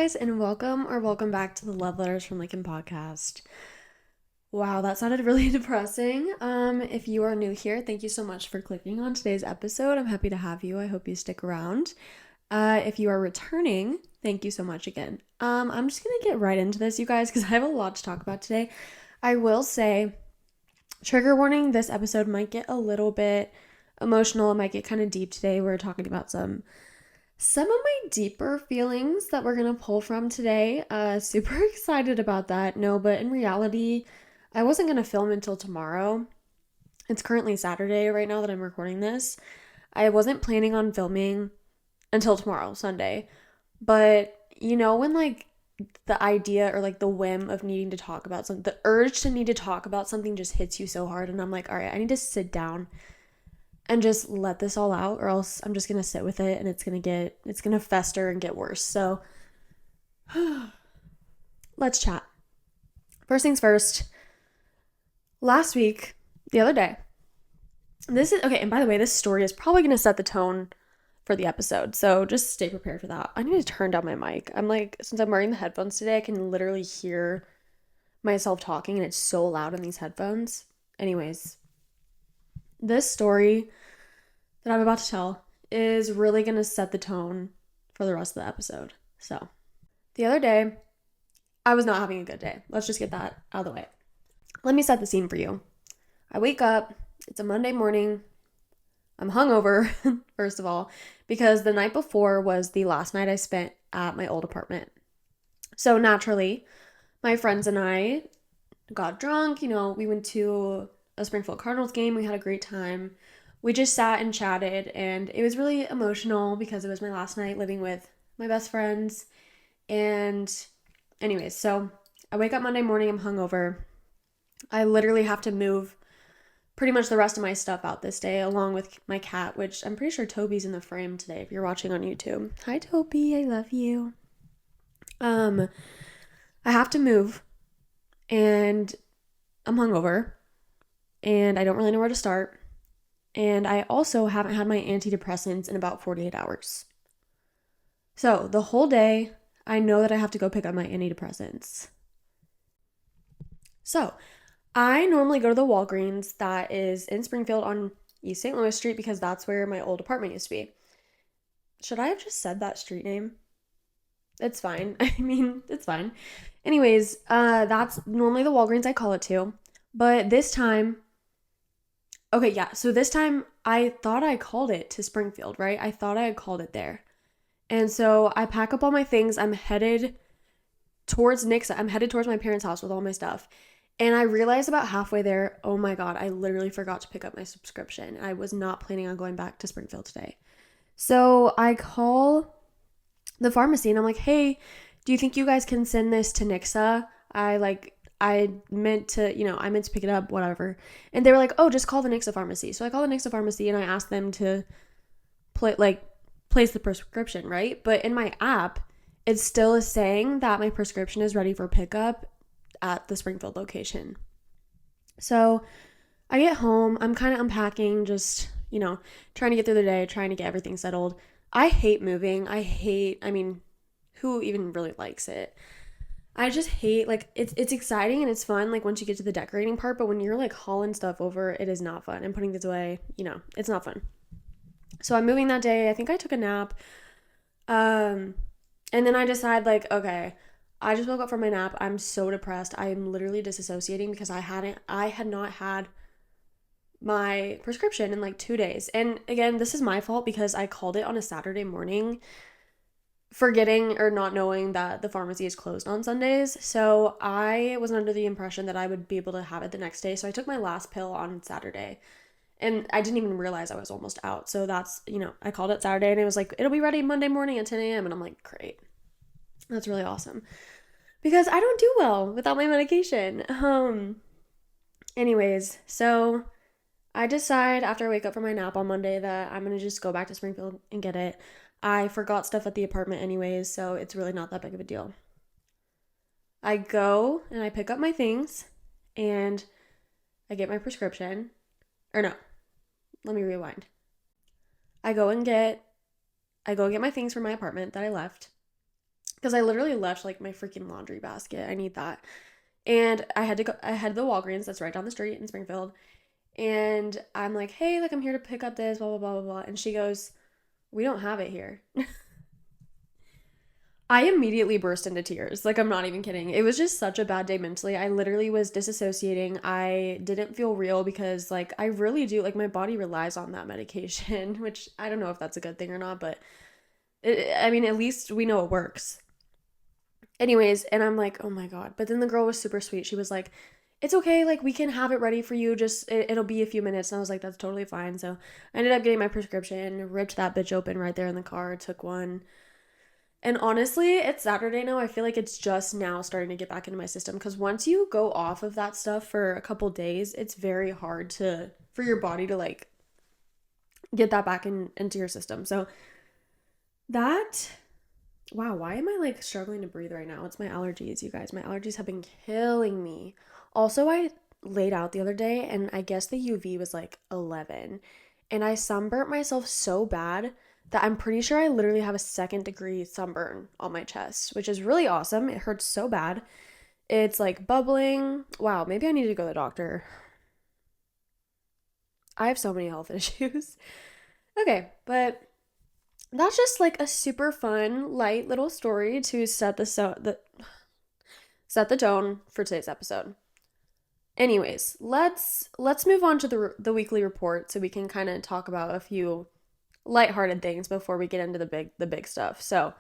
guys, and welcome back to the Love Letters from Lincoln podcast. Wow, that sounded really depressing. If you are new here, thank you so much for clicking on today's episode. I'm happy to have you. I hope you stick around. If you are returning, thank you so much again. I'm just gonna get right into this, you guys, because I have a lot to talk about today. I will say, trigger warning, this episode might get a little bit emotional. It might get kind of deep today. We're talking about some of my deeper feelings that we're gonna pull from today. Super excited about that. No, but in reality, I wasn't gonna film until tomorrow. It's currently Saturday right now that I'm recording this. I wasn't planning on filming until tomorrow, Sunday. But you know when the idea or like the whim of needing to talk about something, the urge to need to talk about something just hits you so hard, and I'm like, all right, I need to sit down and just let this all out, or else I'm just gonna sit with it and it's gonna fester and get worse. So let's chat. First things first, last week, the other day, this is okay, and by the way, this story is probably gonna set the tone for the episode, so just stay prepared for that. I need to turn down my mic. I'm like, since I'm wearing the headphones today, I can literally hear myself talking and it's so loud in these headphones. Anyways, this story that I'm about to tell is really going to set the tone for the rest of the episode. So, the other day, I was not having a good day. Let's just get that out of the way. Let me set the scene for you. I wake up, it's a Monday morning. I'm hungover, first of all, because the night before was the last night I spent at my old apartment. So, naturally, my friends and I got drunk. We went to a Springfield Cardinals game. We had a great time. We just sat and chatted, and it was really emotional because it was my last night living with my best friends. And anyways, so I wake up Monday morning, I'm hungover. I literally have to move pretty much the rest of my stuff out this day, along with my cat, which I'm pretty sure Toby's in the frame today if you're watching on YouTube. Hi, Toby, I love you. I have to move, and I'm hungover, and I don't really know where to start. And I also haven't had my antidepressants in about 48 hours. So the whole day, I know that I have to go pick up my antidepressants. So I normally go to the Walgreens that is in Springfield on East St. Louis Street because that's where my old apartment used to be. Should I have just said that street name? It's fine. It's fine. Anyways, that's normally the Walgreens I call it to. But this time, okay, yeah. So this time I thought I called it to Springfield, right? I thought I had called it there. And so I pack up all my things. I'm headed towards Nixa. I'm headed towards my parents' house with all my stuff. And I realized about halfway there, oh my God, I literally forgot to pick up my subscription. I was not planning on going back to Springfield today. So I call the pharmacy and I'm like, hey, do you think you guys can send this to Nixa? I meant to pick it up, whatever. And they were like, oh, just call the Nixa pharmacy. So I call the Nixa pharmacy and I asked them to place the prescription, right? But in my app, it still is saying that my prescription is ready for pickup at the Springfield location. So I get home, I'm kind of unpacking, just, trying to get through the day, trying to get everything settled. I hate moving. Who even really likes it? I just hate, it's exciting and it's fun, once you get to the decorating part, but when you're, hauling stuff over, it is not fun. And putting this away, it's not fun. So I'm moving that day. I think I took a nap. And then I decide, okay, I just woke up from my nap. I'm so depressed. I am literally disassociating because I had not had my prescription in, 2 days. And again, this is my fault because I called it on a Saturday morning, forgetting or not knowing that the pharmacy is closed on Sundays. So I was under the impression that I would be able to have it the next day. So I took my last pill on Saturday and I didn't even realize I was almost out. So that's, I called it Saturday and it was like, it'll be ready Monday morning at 10 a.m. And I'm like, great. That's really awesome because I don't do well without my medication. Anyways, so I decide after I wake up from my nap on Monday that I'm going to just go back to Springfield and get it. I forgot stuff at the apartment anyways, so it's really not that big of a deal. I go and I pick up my things and I get my prescription. Or no, let me rewind. I go get my things from my apartment that I left. because I literally left like my freaking laundry basket. I need that. And I had the Walgreens that's right down the street in Springfield. And I'm like, hey, like I'm here to pick up this, blah, blah, blah, blah, blah. And she goes, we don't have it here. I immediately burst into tears. Like, I'm not even kidding. It was just such a bad day mentally. I literally was disassociating. I didn't feel real because, like, I really do, like, my body relies on that medication, which I don't know if that's a good thing or not, but I mean, at least we know it works. Anyways, and I'm like, oh my God. But then the girl was super sweet. She was like, it's okay. Like, we can have it ready for you. Just, it'll be a few minutes. And I was like, that's totally fine. So I ended up getting my prescription, ripped that bitch open right there in the car, took one. And honestly, it's Saturday now. I feel like it's just now starting to get back into my system because once you go off of that stuff for a couple days, it's very hard for your body to like get that back into your system. So that, wow, why am I like struggling to breathe right now? It's my allergies, you guys. My allergies have been killing me. Also, I laid out the other day and I guess the UV was like 11 and I sunburnt myself so bad that I'm pretty sure I literally have a 2nd-degree sunburn on my chest, which is really awesome. It hurts so bad. It's like bubbling. Wow, maybe I need to go to the doctor. I have so many health issues. Okay, but that's just like a super fun, light little story to set the tone for today's episode. Anyways, let's move on to the weekly report so we can kind of talk about a few lighthearted things before we get into the big stuff. So,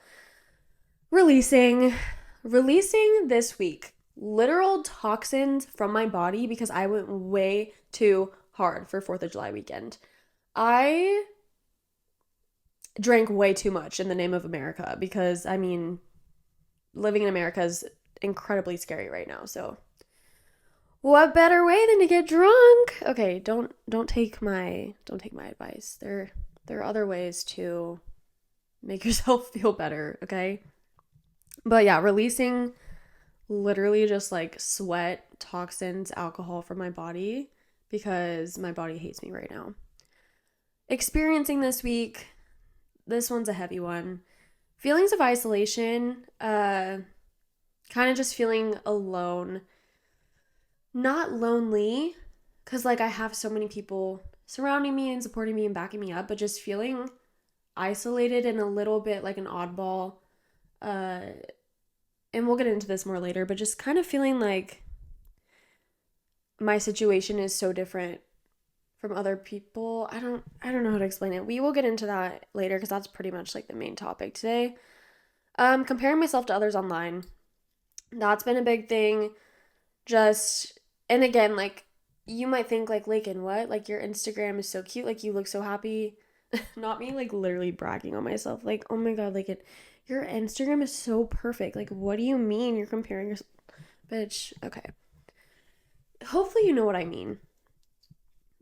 releasing this week literal toxins from my body because I went way too hard for 4th of July weekend. I drank way too much in the name of America because I mean, living in America is incredibly scary right now. So, what better way than to get drunk? Okay, don't take my advice. There are other ways to make yourself feel better, okay? But yeah, releasing literally just like sweat, toxins, alcohol from my body because my body hates me right now. Experiencing this week, this one's a heavy one. Feelings of isolation, kind of just feeling alone. Not lonely, because like I have so many people surrounding me and supporting me and backing me up, but just feeling isolated and a little bit like an oddball. And we'll get into this more later, but just kind of feeling like my situation is so different from other people. I don't know how to explain it. We will get into that later because that's pretty much like the main topic today. Comparing myself to others online. That's been a big thing. Just, and again, like you might think like, Lakin, what? Like your Instagram is so cute. Like you look so happy. Not me like literally bragging on myself. Like, oh my God, Lakin, your Instagram is so perfect. Like, what do you mean you're comparing yourself? Bitch, okay. Hopefully you know what I mean.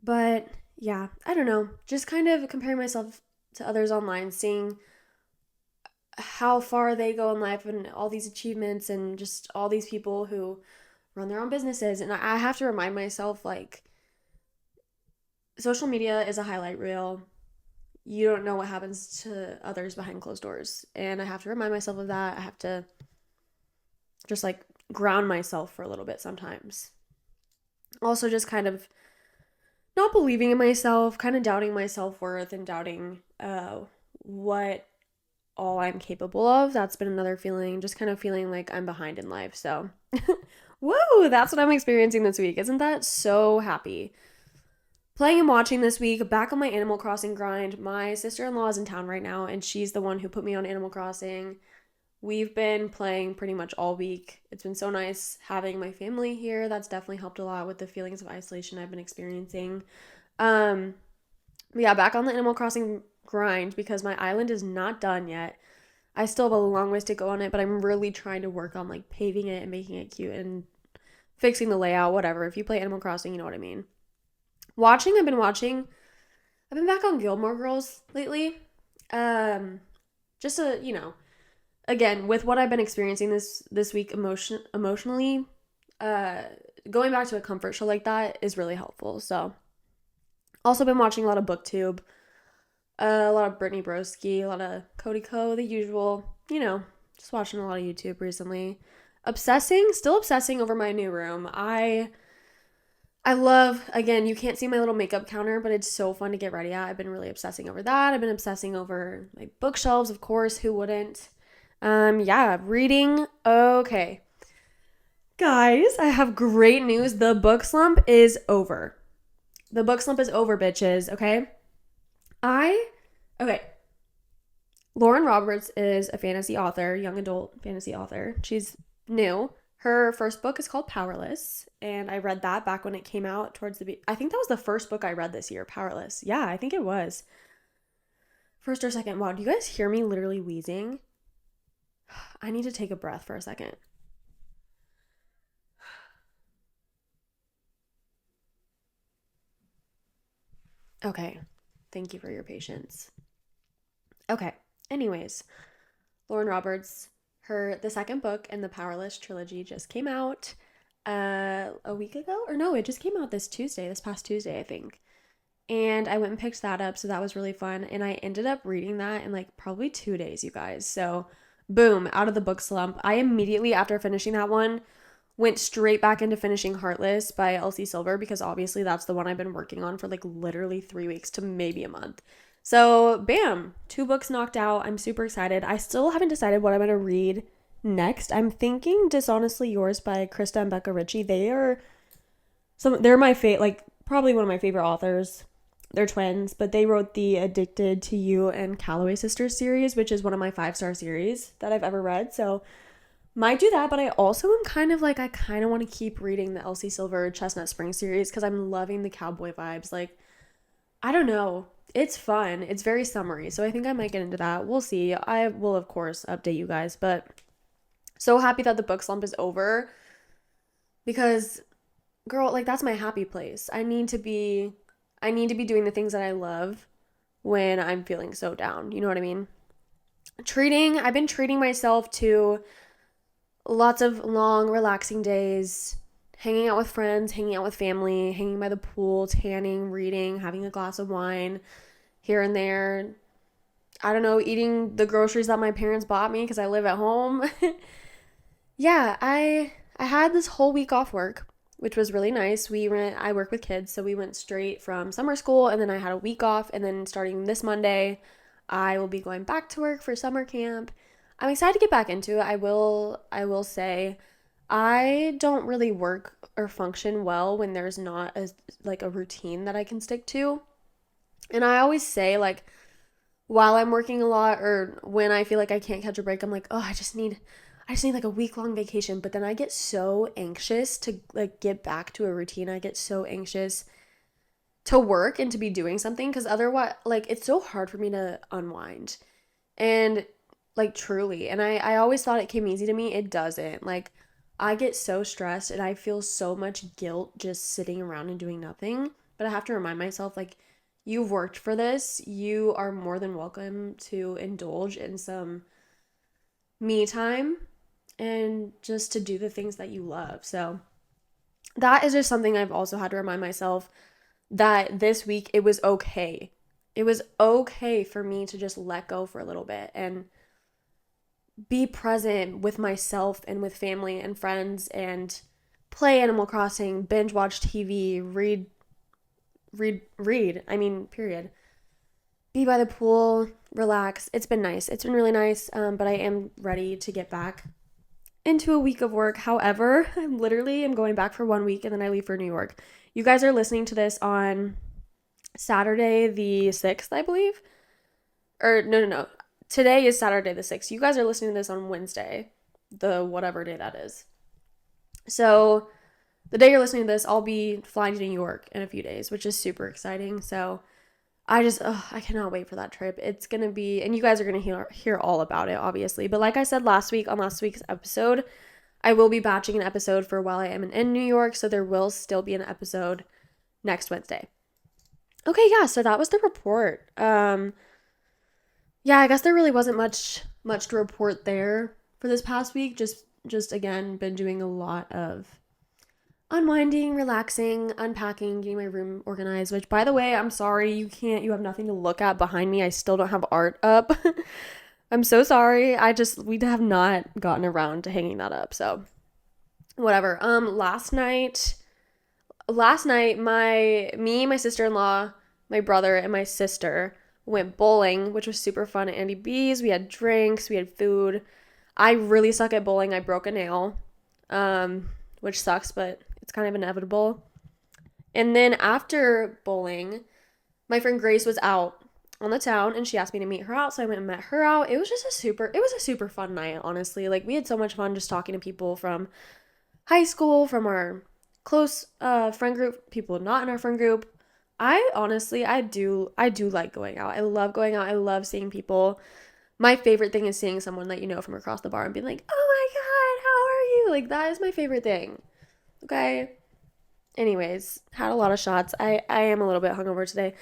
But yeah, I don't know. Just kind of comparing myself to others online, seeing how far they go in life and all these achievements and just all these people who run their own businesses. And I have to remind myself, like, social media is a highlight reel. You don't know what happens to others behind closed doors. And I have to remind myself of that. I have to just, like, ground myself for a little bit sometimes. Also, just kind of not believing in myself, kind of doubting my self-worth and doubting what all I'm capable of. That's been another feeling, just kind of feeling like I'm behind in life. So, woo, that's what I'm experiencing this week. Isn't that so happy? Playing and watching this week, back on my Animal Crossing grind. My sister-in-law is in town right now, and she's the one who put me on Animal Crossing. We've been playing pretty much all week. It's been so nice having my family here. That's definitely helped a lot with the feelings of isolation I've been experiencing. Yeah, back on the Animal Crossing grind because my island is not done yet. I still have a long ways to go on it, but I'm really trying to work on like paving it and making it cute and fixing the layout, whatever. If you play Animal Crossing, you know what I mean. I've been back on Gilmore Girls lately. Just again, with what I've been experiencing this week emotionally, going back to a comfort show like that is really helpful. So, also been watching a lot of BookTube, a lot of Brittany Broski, a lot of Cody Co, the usual, Just watching a lot of YouTube recently. Still obsessing over my new room. I love, again, you can't see my little makeup counter, but it's so fun to get ready at. I've been really obsessing over that. I've been obsessing over my bookshelves, of course, who wouldn't? Yeah, reading. Okay. Guys, I have great news. The book slump is over. The book slump is over, bitches, okay? Okay. Lauren Roberts is a fantasy author, young adult fantasy author. She's new. Her first book is called Powerless, and I read that back when it came out I think that was the first book I read this year, Powerless. Yeah, I think it was. First or second. Wow, do you guys hear me literally wheezing? I need to take a breath for a second. Okay. Thank you for your patience. Okay. Anyways, Lauren Roberts, the second book in the Powerless trilogy just came out a week ago, or no, it just came out this past Tuesday, I think. And I went and picked that up, so that was really fun. And I ended up reading that in like probably 2 days, you guys. So boom, out of the book slump. I immediately, after finishing that one, went straight back into finishing Heartless by Elsie Silver, because obviously that's the one I've been working on for like literally 3 weeks to maybe a month. So bam, 2 books knocked out. I'm super excited. I still haven't decided what I'm going to read next. I'm thinking Dishonestly Yours by Krista and Becca Ritchie. They're my favorite, like probably one of my favorite authors. They're twins, but they wrote the Addicted to You and Calloway Sisters series, which is one of my 5-star series that I've ever read. So might do that, but I also am kind of like, I kind of want to keep reading the Elsie Silver Chestnut Spring series because I'm loving the cowboy vibes. Like, I don't know. It's fun. It's very summery. So I think I might get into that. We'll see. I will, of course, update you guys, but so happy that the book slump is over because, girl, like that's my happy place. I need to be doing the things that I love when I'm feeling so down. You know what I mean? I've been treating myself to lots of long, relaxing days, hanging out with friends, hanging out with family, hanging by the pool, tanning, reading, having a glass of wine here and there. I don't know, eating the groceries that my parents bought me because I live at home. Yeah, I had this whole week off work, which was really nice. I work with kids, so we went straight from summer school, and then I had a week off, and then starting this Monday, I will be going back to work for summer camp. I'm excited to get back into it. I will say I don't really work or function well when there's not a routine that I can stick to. And I always say, like, while I'm working a lot or when I feel like I can't catch a break, I'm like, oh, I just need like a week-long vacation. But then I get so anxious to like get back to a routine. I get so anxious to work and to be doing something because otherwise, like, it's so hard for me to unwind. And like, truly, and I always thought it came easy to me. It doesn't. Like, I get so stressed and I feel so much guilt just sitting around and doing nothing. But I have to remind myself, like, you've worked for this. You are more than welcome to indulge in some me time and just to do the things that you love. So that is just something I've also had to remind myself that this week it was okay. It was okay for me to just let go for a little bit and be present with myself and with family and friends and play Animal Crossing, binge watch TV, read. I mean, period. Be by the pool, relax. It's been nice. It's been really nice, but I am ready to get back into a week of work. However, I'm going back for 1 week and then I leave for New York. You guys are listening to this on Saturday the 6th, I believe. Or no. Today is Saturday the 6th. You guys are listening to this on Wednesday, the whatever day that is. So the day you're listening to this, I'll be flying to New York in a few days, which is super exciting. So I cannot wait for that trip. It's going to be, and you guys are going to hear all about it, obviously. But like I said last week's episode, I will be batching an episode for while I am in New York. So there will still be an episode next Wednesday. Okay, yeah, so that was the report. Yeah, I guess there really wasn't much to report there for this past week. Just again, been doing a lot of unwinding, relaxing, unpacking, getting my room organized, which, by the way, I'm sorry, you have nothing to look at behind me. I still don't have art up. I'm so sorry. We have not gotten around to hanging that up. So, whatever. Last night my sister-in-law, my brother and my sister went bowling, which was super fun at Andy B's. We had drinks, we had food. I really suck at bowling. I broke a nail. Which sucks, but it's kind of inevitable. And then after bowling, my friend Grace was out on the town and she asked me to meet her out, so I went and met her out. It was a super fun night, honestly. Like, we had so much fun just talking to people from high school, from our close friend group, people not in our friend group. I do like going out. I love going out. I love seeing people. My favorite thing is seeing someone that you know from across the bar and being like, "Oh my god, how are you?" Like, that is my favorite thing. Okay? Anyways, had a lot of shots. I am a little bit hungover today.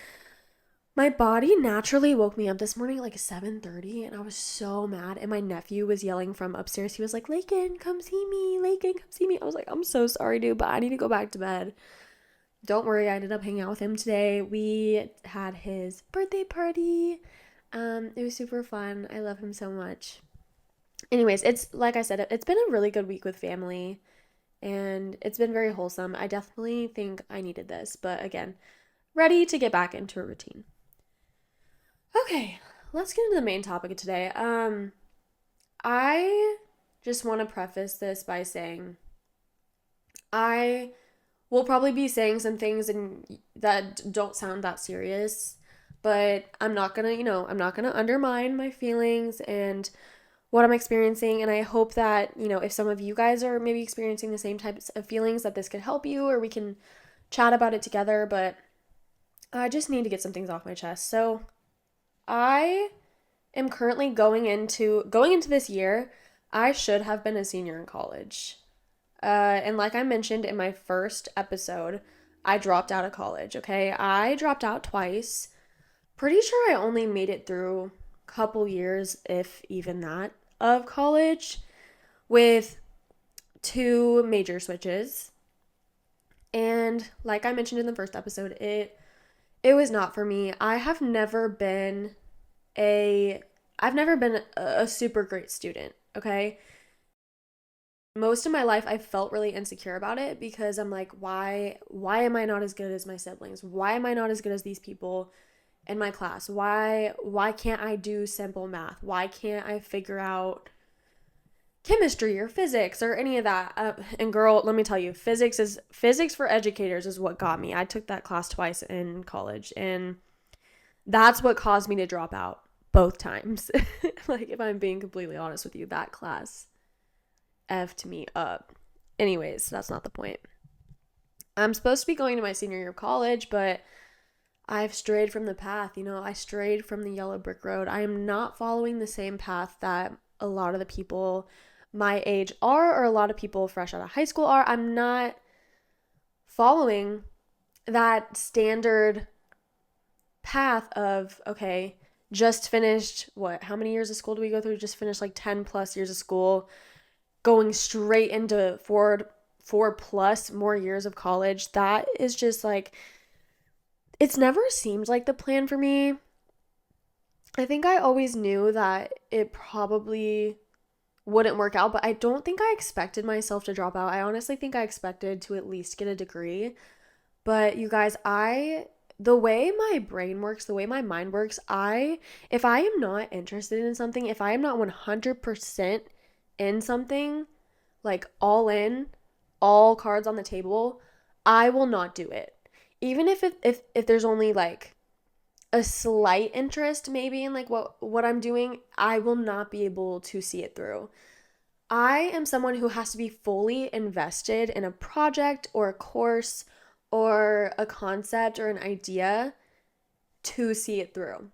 My body naturally woke me up this morning at like 7:30 and I was so mad, and my nephew was yelling from upstairs. He was like, "Lakin, come see me. Lakin, come see me." I was like, "I'm so sorry, dude, but I need to go back to bed." Don't worry, I ended up hanging out with him today. We had his birthday party. It was super fun. I love him so much. Anyways, it's like I said, it's been a really good week with family and it's been very wholesome. I definitely think I needed this, but again, ready to get back into a routine. Okay, let's get into the main topic of today. I just want to preface this by saying I will probably be saying some things that don't sound that serious, but I'm not gonna undermine my feelings and what I'm experiencing. And I hope that, if some of you guys are maybe experiencing the same types of feelings, that this could help you or we can chat about it together. But I just need to get some things off my chest. So I am currently going into this year. I should have been a senior in college. And like I mentioned in my first episode, I dropped out of college, okay? I dropped out twice. Pretty sure I only made it through a couple years, if even that, of college with two major switches. And like I mentioned in the first episode, it was not for me. A I've never been a super great student, okay? Most of my life I felt really insecure about it because I'm like, why am I not as good as my siblings? Why am I not as good as these people in my class? Why can't I do simple math? Why can't I figure out chemistry or physics or any of that? And girl, let me tell you, physics for educators is what got me. I took that class twice in college, and that's what caused me to drop out both times. Like, if I'm being completely honest with you, that class effed me up. Anyways, that's not the point. I'm supposed to be going to my senior year of college, but I've strayed from the path. I strayed from the yellow brick road. I am not following the same path that a lot of the people my age are, or a lot of people fresh out of high school are. I'm not following that standard path of, okay, just finished how many years of school do we go through? Just finished like 10 plus years of school, going straight into four plus more years of college. That is just like, it's never seemed like the plan for me. I think I always knew that it probably wouldn't work out, but I don't think I expected myself to drop out. I honestly think I expected to at least get a degree. But you guys, the way my brain works, the way my mind works, if I am not interested in something, if I am not 100% in something, like all in, all cards on the table, I will not do it. Even if there's only like a slight interest maybe in like what I'm doing, I will not be able to see it through. I am someone who has to be fully invested in a project or a course or a concept or an idea to see it through.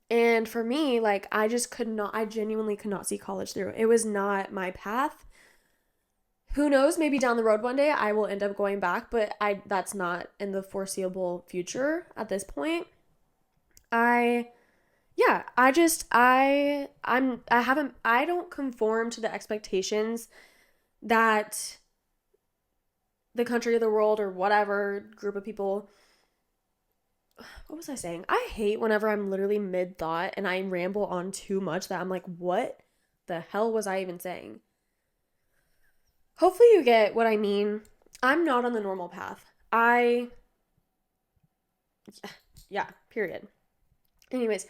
And for me, like, I genuinely could not see college through. It was not my path. Who knows, maybe down the road one day I will end up going back, but that's not in the foreseeable future at this point. I yeah, I don't conform to the expectations that the country or the world or whatever group of people what was I saying? I hate whenever I'm literally mid thought and I ramble on too much that I'm like, what the hell was I even saying? Hopefully you get what I mean. I'm not on the normal path. Yeah, period. Anyways,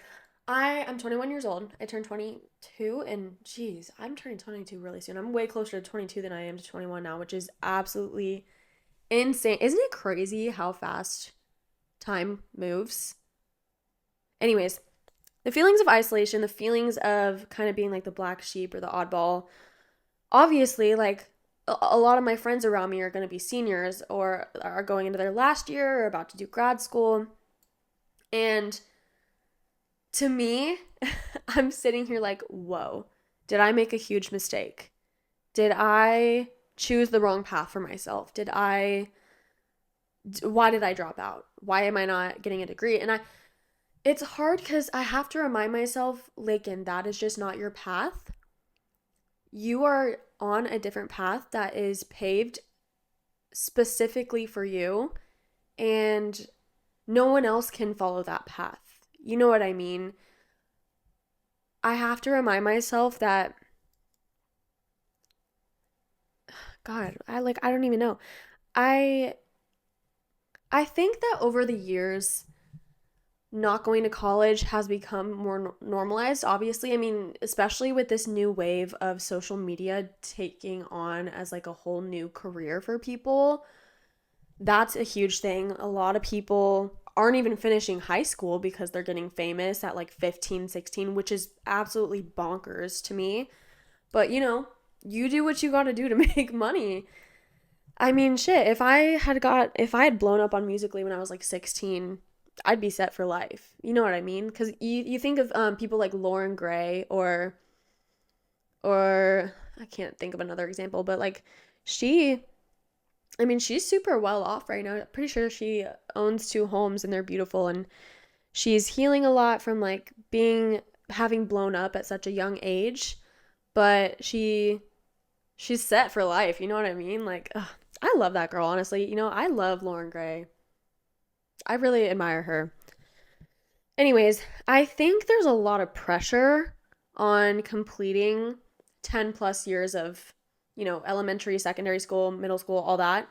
I'm 21 years old. I turned 22, and geez, I'm turning 22 really soon. I'm way closer to 22 than I am to 21 now, which is absolutely insane. Isn't it crazy how fast time moves? Anyways, the feelings of isolation, the feelings of kind of being like the black sheep or the oddball, obviously, like a lot of my friends around me are going to be seniors or are going into their last year or about to do grad school. And to me, I'm sitting here like, whoa, did I make a huge mistake? Did I choose the wrong path for myself? Why did I drop out? Why am I not getting a degree? And it's hard because I have to remind myself, like, and that is just not your path. You are on a different path that is paved specifically for you, and no one else can follow that path. You know what I mean? I have to remind myself that, God, I don't even know. I I think that over the years, not going to college has become more normalized, obviously. I mean, especially with this new wave of social media taking on as like a whole new career for people. That's a huge thing. A lot of people aren't even finishing high school because they're getting famous at like 15, 16, which is absolutely bonkers to me. But you do what you got to do to make money. I mean, shit, if I had blown up on Musically when I was like 16, I'd be set for life. You know what I mean? Cuz you think of people like Lauren Gray or I can't think of another example, but like she I mean, she's super well off right now. I'm pretty sure she owns two homes and they're beautiful, and she's healing a lot from like having blown up at such a young age, but she's set for life, you know what I mean? Like, ugh, I love that girl, honestly. I love Lauren Gray. I really admire her. Anyways, I think there's a lot of pressure on completing 10 plus years of, elementary, secondary school, middle school, all that,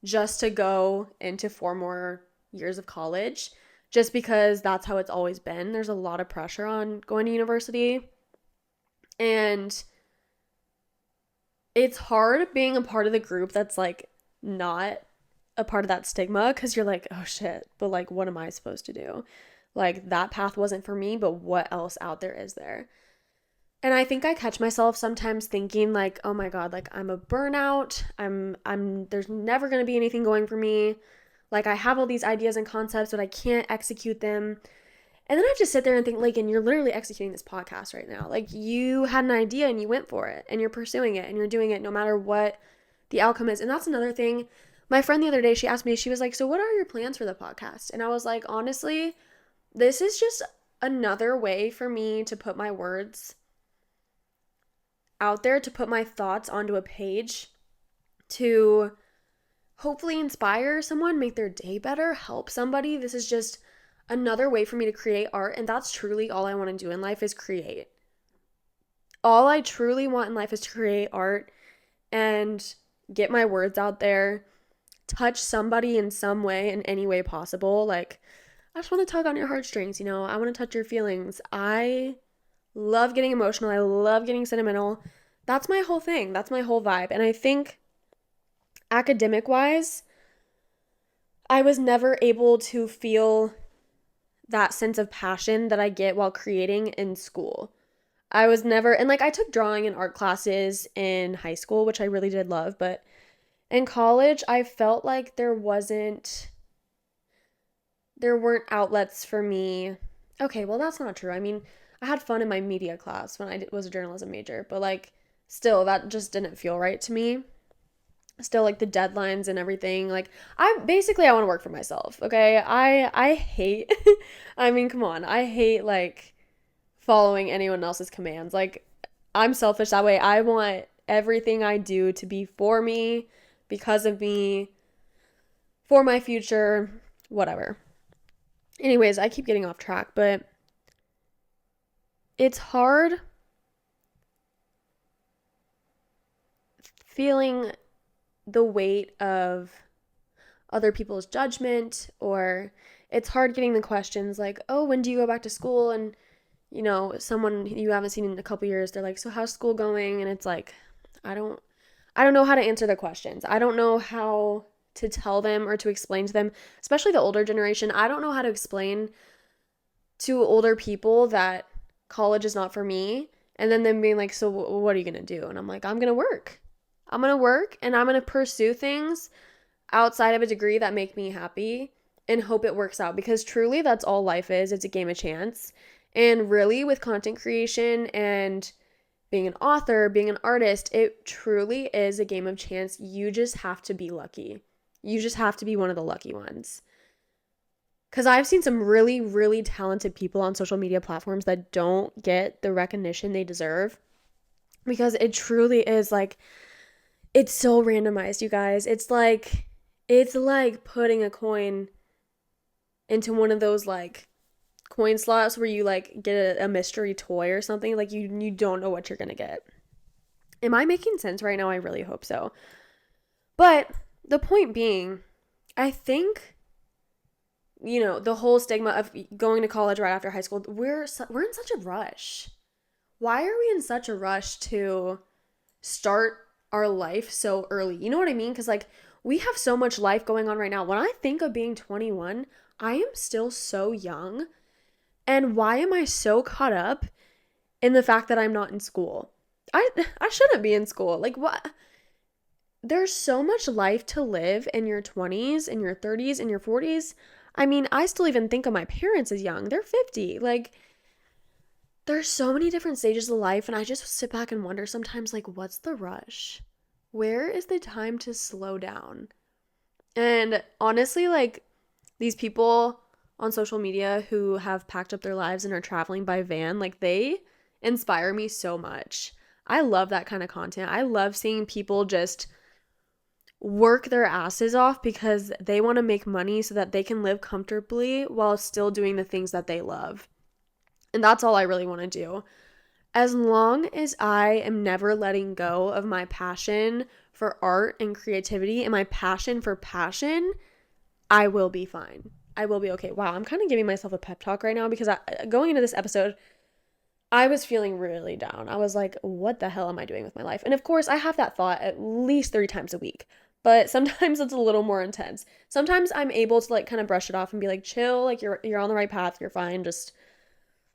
just to go into 4 more years of college, just because that's how it's always been. There's a lot of pressure on going to university. And it's hard being a part of the group that's like not a part of that stigma, because you're like, oh shit, but like, what am I supposed to do? Like, that path wasn't for me, but what else out there is there? And I think I catch myself sometimes thinking like, oh my God, like I'm a burnout. There's never going to be anything going for me. Like, I have all these ideas and concepts, but I can't execute them. And then I just sit there and think, like, and you're literally executing this podcast right now. Like, you had an idea and you went for it and you're pursuing it and you're doing it no matter what the outcome is. And that's another thing. My friend the other day, she asked me, she was like, so what are your plans for the podcast? And I was like, honestly, this is just another way for me to put my words out there, to put my thoughts onto a page, to hopefully inspire someone, make their day better, help somebody. This is just another way for me to create art, and that's truly all I want to do in life, is create. All I truly want in life is to create art and get my words out there, touch somebody in some way, in any way possible. Like, I just want to tug on your heartstrings, I want to touch your feelings. I love getting emotional. I love getting sentimental. That's my whole thing. That's my whole vibe. And I think academic wise, I was never able to feel that sense of passion that I get while creating in school. I was never, and like I took drawing and art classes in high school, which I really did love, but in college, I felt like there weren't outlets for me. Okay, well, that's not true. I mean, I had fun in my media class when I was a journalism major, but like, still, that just didn't feel right to me. Still, like, the deadlines and everything. Like, I want to work for myself. Okay, I hate. I mean, come on, I hate like following anyone else's commands. Like, I'm selfish that way. I want everything I do to be for me, because of me, for my future, whatever. Anyways, I keep getting off track, but it's hard feeling the weight of other people's judgment, or it's hard getting the questions like, oh, when do you go back to school? And, someone you haven't seen in a couple years, they're like, so how's school going? And it's like, I don't I don't know how to answer the questions. I don't know how to tell them or to explain to them, especially the older generation. I don't know how to explain to older people that college is not for me. And then them being like, so what are you going to do? And I'm like, I'm going to work. I'm going to work and I'm going to pursue things outside of a degree that make me happy and hope it works out, because truly that's all life is. It's a game of chance. And really, with content creation and being an author, being an artist, it truly is a game of chance. You just have to be lucky. You just have to be one of the lucky ones. Because I've seen some really, really talented people on social media platforms that don't get the recognition they deserve, because it truly is like, it's so randomized, you guys. It's like putting a coin into one of those like coin slots where you like get a mystery toy or something. Like you don't know what you're gonna get. Am I making sense right now? I really hope so. But the point being, I think, the whole stigma of going to college right after high school, we're in such a rush. Why are we in such a rush to start our life so early? You know what I mean? Because like, we have so much life going on right now. When I think of being 21, I am still so young. And why am I so caught up in the fact that I'm not in school? I shouldn't be in school. Like, what? There's so much life to live in your 20s, in your 30s, in your 40s. I mean, I still even think of my parents as young. They're 50. Like, there's so many different stages of life, and I just sit back and wonder sometimes, like, what's the rush? Where is the time to slow down? And honestly, like, these people on social media who have packed up their lives and are traveling by van, like, they inspire me so much. I love that kind of content. I love seeing people just work their asses off because they want to make money so that they can live comfortably while still doing the things that they love. And that's all I really want to do. As long as I am never letting go of my passion for art and creativity and my passion for passion, I will be fine. I will be okay. Wow, I'm kind of giving myself a pep talk right now, because going into this episode, I was feeling really down. I was like, what the hell am I doing with my life? And of course, I have that thought at least 3 times a week. But sometimes it's a little more intense. Sometimes I'm able to like kind of brush it off and be like, chill, like you're on the right path, you're fine, just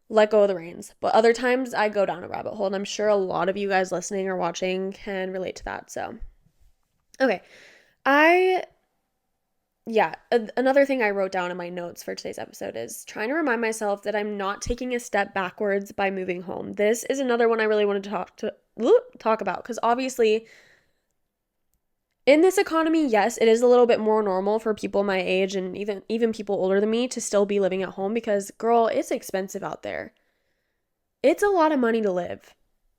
let go of the reins. But other times I go down a rabbit hole, and I'm sure a lot of you guys listening or watching can relate to that. So, okay. Another thing I wrote down in my notes for today's episode is trying to remind myself that I'm not taking a step backwards by moving home. This is another one I really wanted to talk about, because obviously in this economy, yes, it is a little bit more normal for people my age and even people older than me to still be living at home, because girl, it's expensive out there. It's a lot of money to live.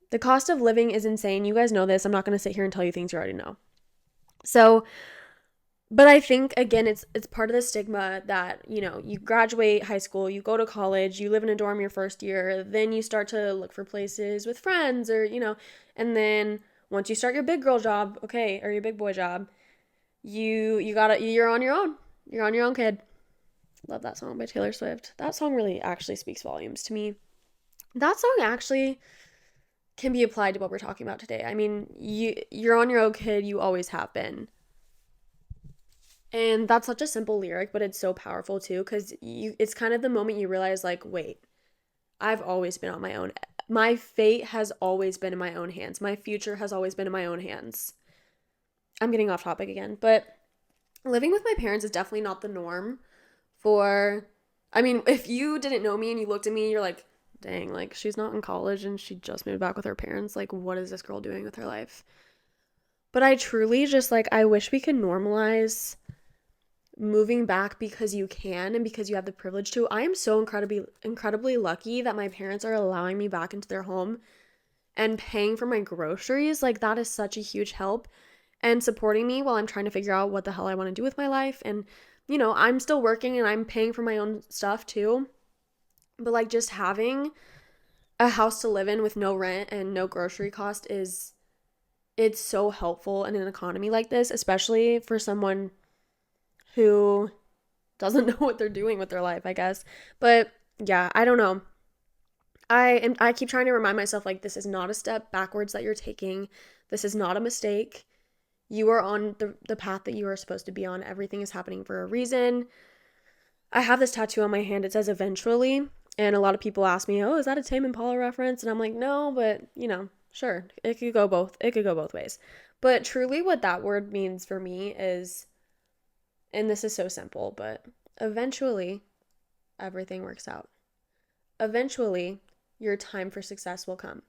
The cost of living is insane. You guys know this. I'm not going to sit here and tell you things you already know. So, but I think, again, it's part of the stigma that, you graduate high school, you go to college, you live in a dorm your first year, then you start to look for places with friends, or, and then once you start your big girl job, okay, or your big boy job, you're on your own. You're on your own, kid. Love that song by Taylor Swift. That song really actually speaks volumes to me. That song actually can be applied to what we're talking about today. I mean, you're on your own, kid. You always have been. And that's such a simple lyric, but it's so powerful too, because it's kind of the moment you realize, like, wait, I've always been on my own. My fate has always been in my own hands. My future has always been in my own hands. I'm getting off topic again, but living with my parents is definitely not the norm if you didn't know me and you looked at me, you're like, dang, like, she's not in college and she just moved back with her parents. Like, what is this girl doing with her life? But I truly just, like, I wish we could normalize moving back because you can and because you have the privilege to. I am so incredibly lucky that my parents are allowing me back into their home and paying for my groceries. Like, that is such a huge help, and supporting me while I'm trying to figure out what the hell I want to do with my life. And I'm still working and I'm paying for my own stuff too. But like just having a house to live in with no rent and no grocery cost it's so helpful in an economy like this, especially for someone who doesn't know what they're doing with their life, I guess. But yeah, I don't know. I keep trying to remind myself like this is not a step backwards that you're taking. This is not a mistake. You are on the path that you are supposed to be on. Everything is happening for a reason. I have this tattoo on my hand. It says eventually. And a lot of people ask me, oh, is that a Tame Impala reference? And I'm like, no, but sure. It could go both ways. But truly what that word means for me is, and this is so simple, but eventually everything works out. Eventually your time for success will come.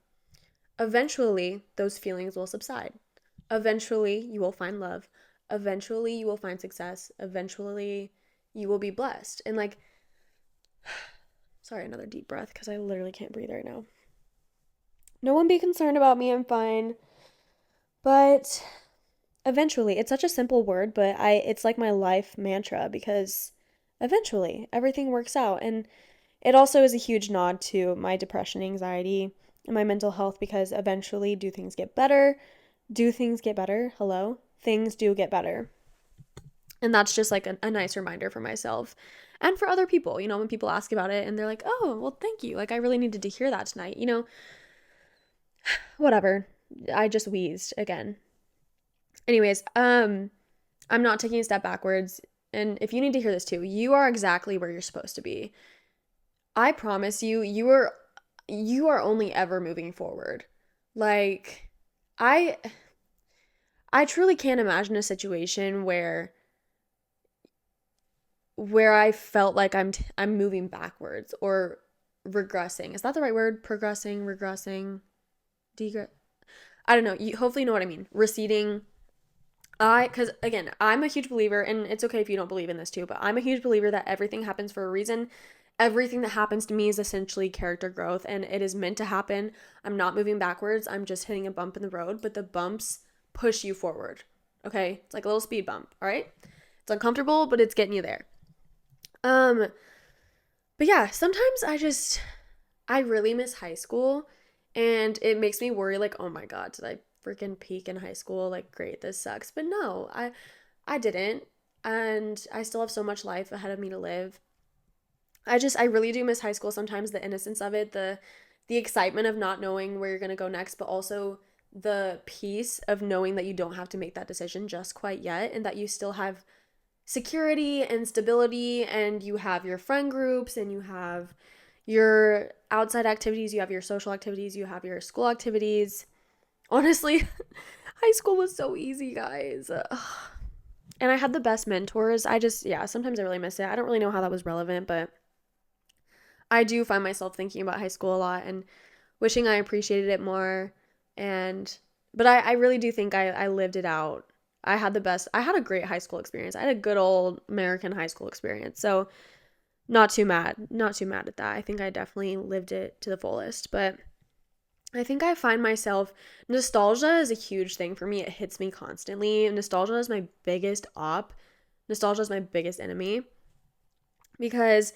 Eventually those feelings will subside. Eventually you will find love. Eventually you will find success. Eventually you will be blessed. And like, sorry, another deep breath because I literally can't breathe right now. No one be concerned about me, I'm fine. But eventually, it's such a simple word, but it's like my life mantra because eventually everything works out. And it also is a huge nod to my depression, anxiety, and my mental health because eventually do things get better? Do things get better? Hello? Things do get better. And that's just like a nice reminder for myself and for other people, when people ask about it and they're like, oh, well, thank you. Like, I really needed to hear that tonight, whatever. I just wheezed again. Anyways, I'm not taking a step backwards. And if you need to hear this too, you are exactly where you're supposed to be. I promise you, you are only ever moving forward. Like, I truly can't imagine a situation where I felt like I'm moving backwards or regressing. Is that the right word? Progressing, regressing, I don't know. Hopefully you know what I mean. Receding. Because again, I'm a huge believer, and it's okay if you don't believe in this too, but I'm a huge believer that everything happens for a reason. Everything that happens to me is essentially character growth, and it is meant to happen. I'm not moving backwards. I'm just hitting a bump in the road, but the bumps push you forward. Okay? It's like a little speed bump, all right? It's uncomfortable, but it's getting you there. But yeah, sometimes I really miss high school, and it makes me worry like, oh my God, did I freaking peak in high school? Like, great, this sucks. But no, I didn't. And I still have so much life ahead of me to live. I really do miss high school sometimes, the innocence of it, the excitement of not knowing where you're going to go next, but also the peace of knowing that you don't have to make that decision just quite yet and that you still have security and stability and you have your friend groups and you have your outside activities, you have your social activities, you have your school activities. Honestly, high school was so easy, guys. And I had the best mentors. Sometimes I really miss it. I don't really know how that was relevant, but I do find myself thinking about high school a lot and wishing I appreciated it more. But I really do think I lived it out. I had a great high school experience. I had a good old American high school experience. So not too mad at that. I think I definitely lived it to the fullest, but I think I find myself, nostalgia is a huge thing for me. It hits me constantly. Nostalgia is my biggest Nostalgia is my biggest enemy because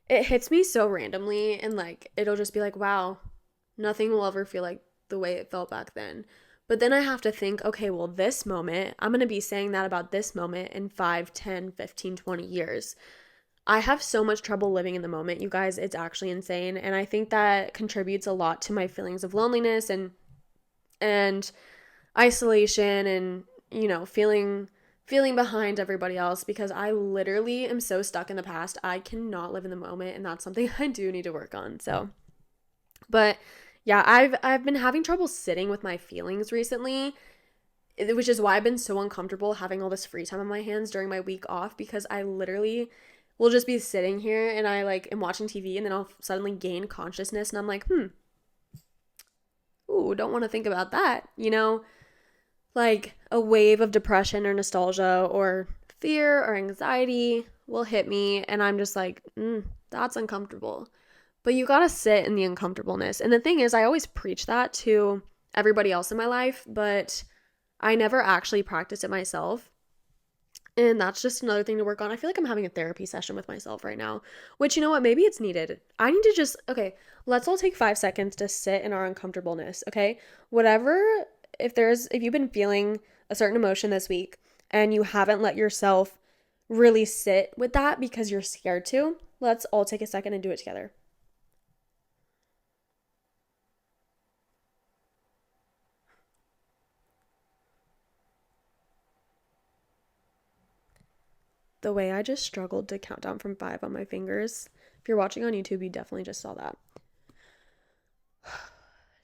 it hits me so randomly and like, it'll just be like, wow, nothing will ever feel like the way it felt back then. But then I have to think, okay, well, this moment, I'm going to be saying that about this moment in 5, 10, 15, 20 years. I have so much trouble living in the moment, you guys. It's actually insane. And I think that contributes a lot to my feelings of loneliness and isolation and, feeling behind everybody else because I literally am so stuck in the past. I cannot live in the moment, and that's something I do need to work on. So, but yeah, I've been having trouble sitting with my feelings recently, which is why I've been so uncomfortable having all this free time on my hands during my week off because I literally will just be sitting here and I like am watching TV and then I'll suddenly gain consciousness and I'm like, ooh, don't want to think about that, like a wave of depression or nostalgia or fear or anxiety will hit me and I'm just like, that's uncomfortable. But you gotta sit in the uncomfortableness. And the thing is, I always preach that to everybody else in my life, but I never actually practice it myself. And that's just another thing to work on. I feel like I'm having a therapy session with myself right now, which, you know what, maybe it's needed. I need to just, okay, let's all take 5 seconds to sit in our uncomfortableness, okay? Whatever, if you've been feeling a certain emotion this week and you haven't let yourself really sit with that because you're scared to, let's all take a second and do it together. The way I just struggled to count down from 5 on my fingers. If you're watching on YouTube, you definitely just saw that.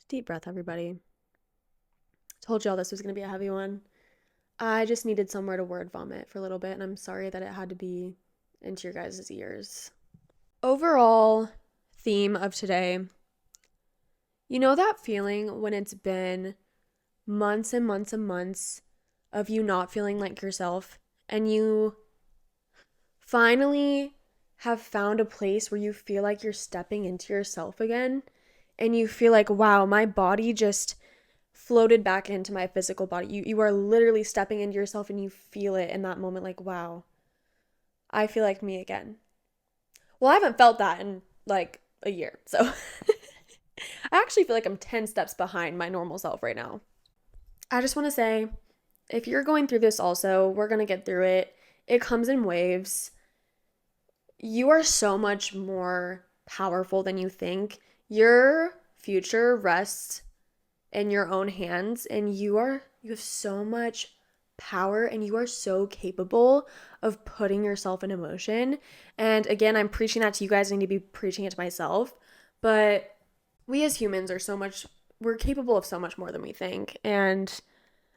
Deep breath, everybody. Told y'all this was going to be a heavy one. I just needed somewhere to word vomit for a little bit, and I'm sorry that it had to be into your guys' ears. Overall theme of today, you know that feeling when it's been months and months and months of you not feeling like yourself, and you finally have found a place where you feel like you're stepping into yourself again, and you feel like, wow, my body just floated back into my physical body. You are literally stepping into yourself and you feel it in that moment, like, wow, I feel like me again. Well, I haven't felt that in like a year. So I actually feel like I'm 10 steps behind my normal self right now. I just want to say, if you're going through this also, we're going to get through it. It comes in waves. You are so much more powerful than you think. Your future rests in your own hands, and you have so much power, and you are so capable of putting yourself in emotion. And again, I'm preaching that to you guys. I need to be preaching it to myself, but we as humans are we're capable of so much more than we think. And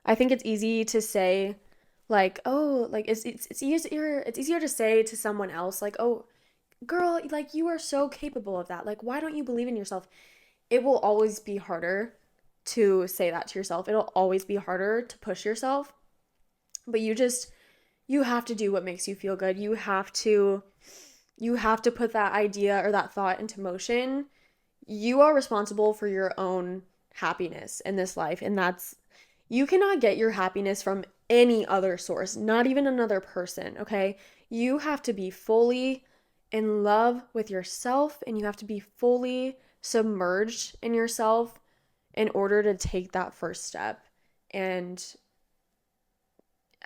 I think it's easy to say, like, oh, like it's easier to say to someone else, like, oh, girl, like, you are so capable of that, like, why don't you believe in yourself? It will always be harder to say that to yourself. It'll always be harder to push yourself. But you have to do what makes you feel good. You have to put that idea or that thought into motion. You are responsible for your own happiness in this life, and you cannot get your happiness from any other source, not even another person, okay? You have to be fully in love with yourself, and you have to be fully submerged in yourself in order to take that first step. And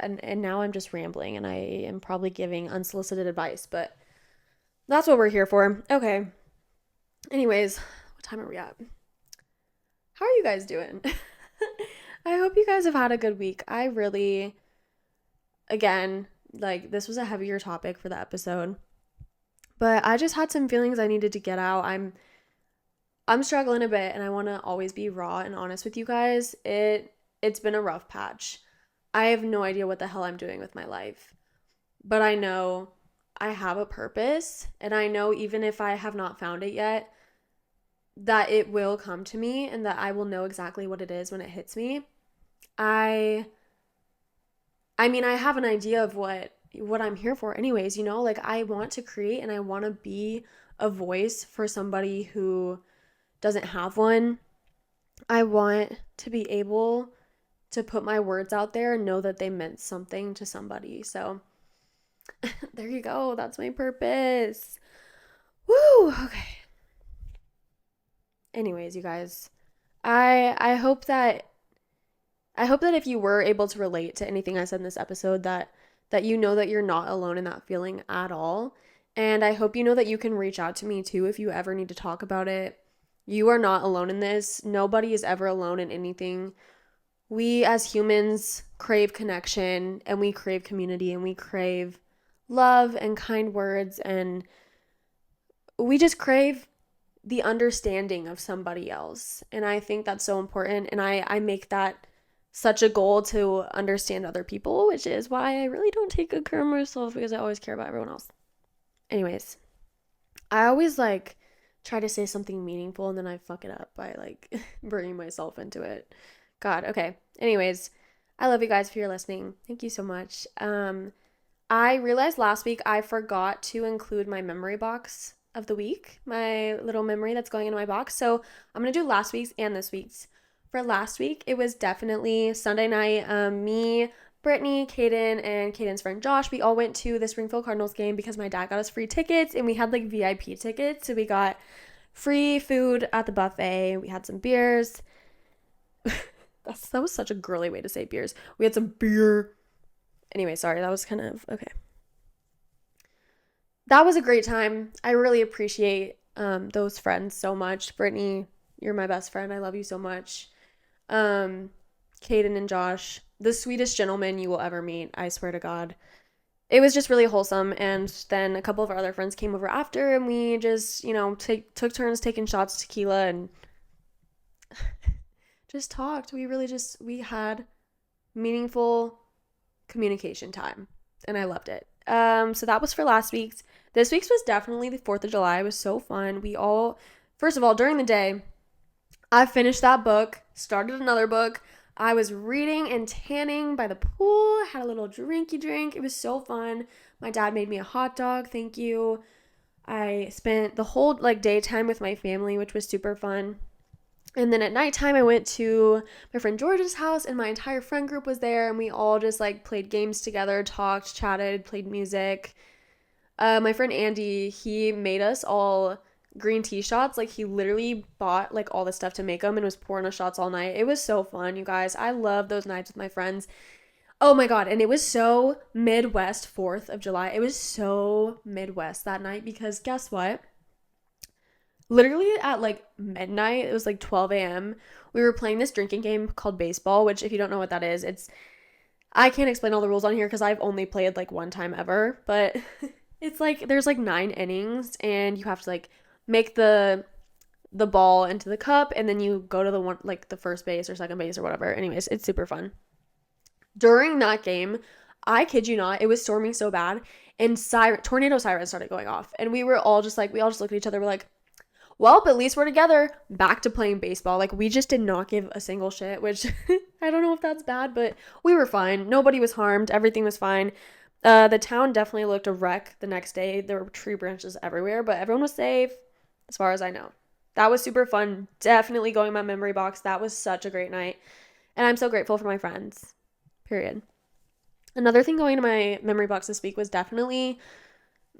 now I'm just rambling, and I am probably giving unsolicited advice, but that's what we're here for. Okay. Anyways, what time are we at? How are you guys doing? I hope you guys have had a good week. I really, again, like, this was a heavier topic for the episode, but I just had some feelings I needed to get out. I'm struggling a bit, and I want to always be raw and honest with you guys. It's been a rough patch. I have no idea what the hell I'm doing with my life, but I know I have a purpose, and I know even if I have not found it yet, that it will come to me, and that I will know exactly what it is when it hits me. I mean, I have an idea of what I'm here for anyways, you know? Like, I want to create, and I want to be a voice for somebody who doesn't have one. I want to be able to put my words out there and know that they meant something to somebody. So there you go. That's my purpose. Woo! Okay. Anyways, you guys, I hope that if you were able to relate to anything I said in this episode, that you know that you're not alone in that feeling at all. And I hope you know that you can reach out to me too if you ever need to talk about it. You are not alone in this. Nobody is ever alone in anything. We as humans crave connection, and we crave community, and we crave love and kind words, and we just crave the understanding of somebody else. And I think that's so important, and I make that such a goal to understand other people, which is why I really don't take good care of myself, because I always care about everyone else. Anyways, I always like try to say something meaningful, and then I fuck it up by like bringing myself into it. God, okay. Anyways, I love you guys for your listening. Thank you so much. I realized last week I forgot to include my memory box of the week, my little memory that's going into my box. So I'm going to do last week's and this week's. For last week, it was definitely Sunday night, me Brittany, Kaden, and Kaden's friend Josh, we all went to the Springfield Cardinals game because my dad got us free tickets, and we had like VIP tickets. So we got free food at the buffet. We had some beers. That was such a girly way to say beers. We had some beer. Anyway, sorry, that was kind of okay. That was a great time. I really appreciate those friends so much. Brittany, you're my best friend. I love you so much. Kaden and Josh, the sweetest gentlemen you will ever meet. I swear to God. It was just really wholesome. And then a couple of our other friends came over after, and we just, took turns taking shots of tequila and just talked. We had meaningful communication time, and I loved it. So that was for last week's. This week's was definitely the 4th of July. It was so fun. First of all, during the day, I finished that book, started another book. I was reading and tanning by the pool, had a little drinky drink. It was so fun. My dad made me a hot dog. Thank you. I spent the whole daytime with my family, which was super fun. And then at nighttime, I went to my friend George's house, and my entire friend group was there, and we all just played games together, talked, chatted, played music. My friend Andy, he made us all green tea shots. He literally bought all the stuff to make them and was pouring us shots all night. It was so fun, you guys. I love those nights with my friends. Oh my God. And it was so Midwest 4th of July. It was so Midwest that night because guess what? Literally at midnight, it was 12 a.m. We were playing this drinking game called baseball, which if you don't know what that is, I can't explain all the rules on here because I've only played one time ever, but it's there's 9 innings and you have to make the ball into the cup, and then you go to the one the first base or second base or whatever. Anyways, it's super fun. During that game, I kid you not, it was storming so bad, and tornado sirens started going off, and we were all just we all just looked at each other. We're like, well, at least we're together. Back to playing baseball. We just did not give a single shit, which I don't know if that's bad, but we were fine. Nobody was harmed. Everything was fine. The town definitely looked a wreck the next day. There were tree branches everywhere, but everyone was safe as far as I know. That was super fun. Definitely going in my memory box. That was such a great night. And I'm so grateful for my friends. Period. Another thing going to my memory box this week was definitely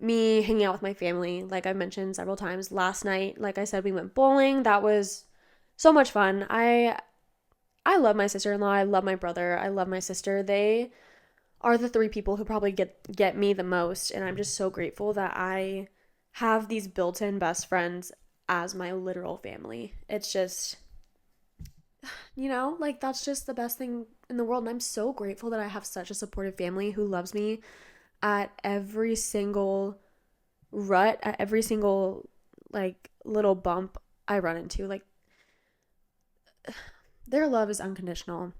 me hanging out with my family. Like I've mentioned several times, last night, like I said, we went bowling. That was so much fun. I love my sister-in-law. I love my brother. I love my sister. They are the 3 people who probably get me the most, and I'm just so grateful that I have these built-in best friends as my literal family. It's just, that's just the best thing in the world, and I'm so grateful that I have such a supportive family who loves me at every single rut, at every single little bump I run into. Their love is unconditional,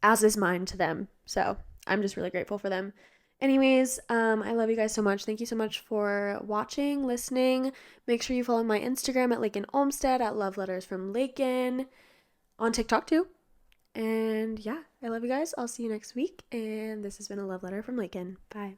as is mine to them. So I'm just really grateful for them. Anyways, I love you guys so much. Thank you so much for watching, listening. Make sure you follow my Instagram at Lakin Olmstead, at Love Letters from Lakin, on TikTok too. And yeah, I love you guys. I'll see you next week. And this has been a love letter from Lakin. Bye.